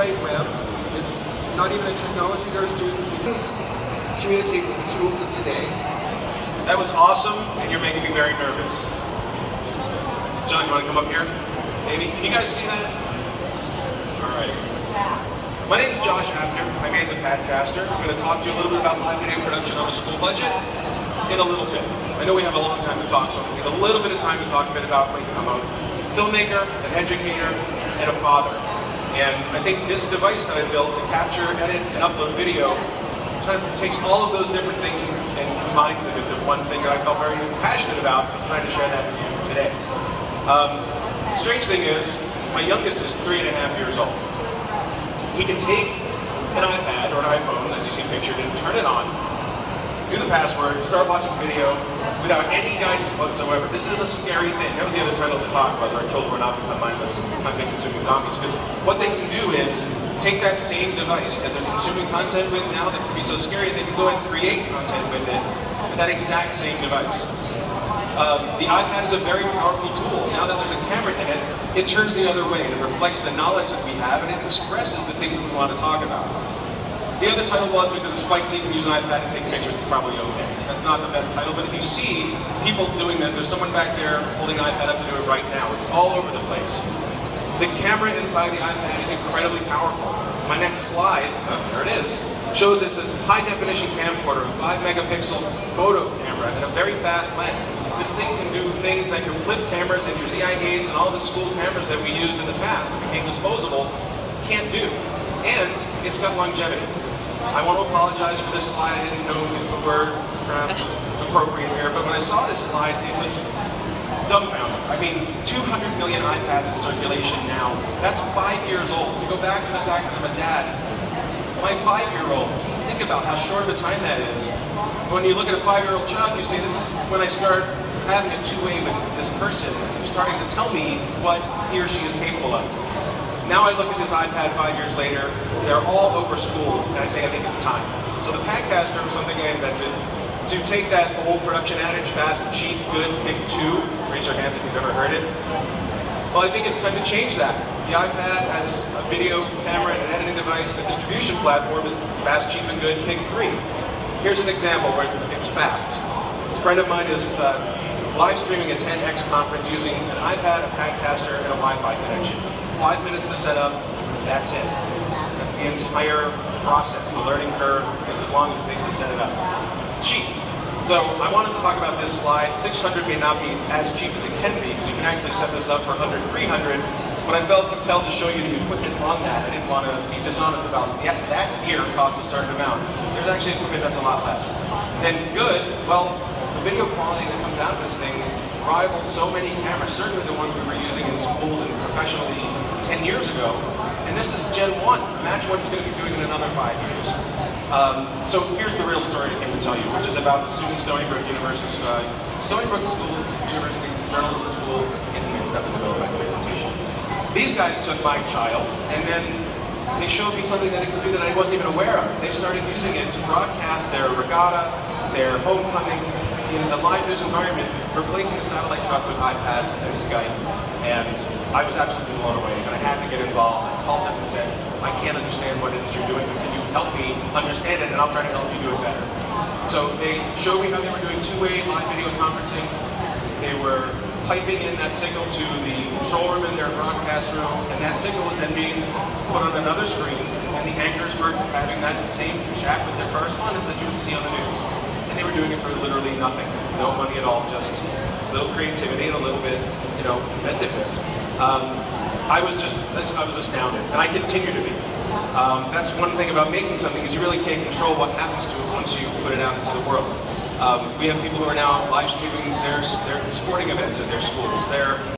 site web is not even a technology to our students. We just communicate with the tools of today. That was awesome, and you're making me very nervous. John, you want to come up here? Maybe? Can you guys see that? All right. My name is Josh Abner. I made the Padcaster. I'm going to talk to you a little bit about live video production on a school budget in a little bit. I know we have a long time to talk, so I'm going to get a little bit of time to talk a bit about, like, I'm a filmmaker, an educator, and a father. And I think this device that I built to capture, edit, and upload video kind of takes all of those different things and combines them into one thing that I felt very passionate about. I'm trying to share that with you today. The strange thing is, my youngest is 3.5 years old. He can take an iPad or an iPhone, as you see pictured, and turn it on, do the password, start watching video without any guidance whatsoever. This is a scary thing. That was the other title of the talk, was Our Children Will Not Become Mindless Content-Consuming Zombies. Because what they can do is take that same device that they're consuming content with now that can be so scary, they can go and create content with it, with that exact same device. The iPad is a very powerful tool. Now that there's a camera in it, it turns the other way, and it reflects the knowledge that we have, and it expresses the things we want to talk about. The other title was, because Spike Lee can use an iPad and take pictures, it's probably okay. That's not the best title, but if you see people doing this, there's someone back there holding an iPad up to do it right now. It's all over the place. The camera inside the iPad is incredibly powerful. My next slide, there it is, shows it's a high-definition camcorder, a 5-megapixel photo camera, and a very fast lens. This thing can do things that your flip cameras and your ZI-8s and all the school cameras that we used in the past that became disposable can't do. And it's got longevity. I want to apologize for this slide. I didn't know if the word perhaps was appropriate here, but when I saw this slide, it was dumbfounding. I mean, 200 million iPads in circulation now. That's 5 years old. To go back to the fact that I'm a dad, my 5-year-old, think about how short of a time that is. When you look at a 5-year-old child, you say, this is when I start having a two-way with this person, who's starting to tell me what he or she is capable of. Now I look at this iPad 5 years later, they're all over schools, and I say I think it's time. So the Padcaster was something I invented to take that old production adage, fast, cheap, good, pick two. Raise your hands if you've ever heard it. Well, I think it's time to change that. The iPad as a video camera and an editing device, the distribution platform is fast, cheap, and good, pick three. Here's an example where it's fast. A friend of mine is live streaming a 10X conference using an iPad, a Padcaster, and a Wi-Fi connection. 5 minutes to set up, that's it. That's the entire process. The learning curve is as long as it takes to set it up. Cheap. So I wanted to talk about this slide. 600 may not be as cheap as it can be, because you can actually set this up for under 300, but I felt compelled to show you the equipment on that. I didn't want to be dishonest about that gear costs a certain amount. There's actually equipment that's a lot less. Then good, well, the video quality that comes out of this thing rivals so many cameras, certainly the ones we were using in schools and professionally 10 years ago. And this is Gen 1. Imagine what it's going to be doing in another 5 years. So here's the real story I came to tell you, which is about the SUNY Stony Brook University, Stony Brook School, University Journalism School, getting mixed up in the middle of my presentation. These guys took my child, and then they showed me something that it could do that I wasn't even aware of. They started using it to broadcast their regatta, their homecoming, in a live news environment, replacing a satellite truck with iPads and Skype. And I was absolutely blown away, and I had to get involved. I called them and said, I can't understand what it is you're doing, but can you help me understand it, and I'll try to help you do it better. So they showed me how they were doing two-way live video conferencing. They were piping in that signal to the control room in their broadcast room, and that signal was then being put on another screen, and the anchors were having that same chat with their correspondents that you would see on the news. And they were doing it for literally nothing. No money at all, just a little creativity and a little bit, inventiveness. I was astounded, and I continue to be. That's one thing about making something, is you really can't control what happens to it once you put it out into the world. We have people who are now live streaming their sporting events at their schools, their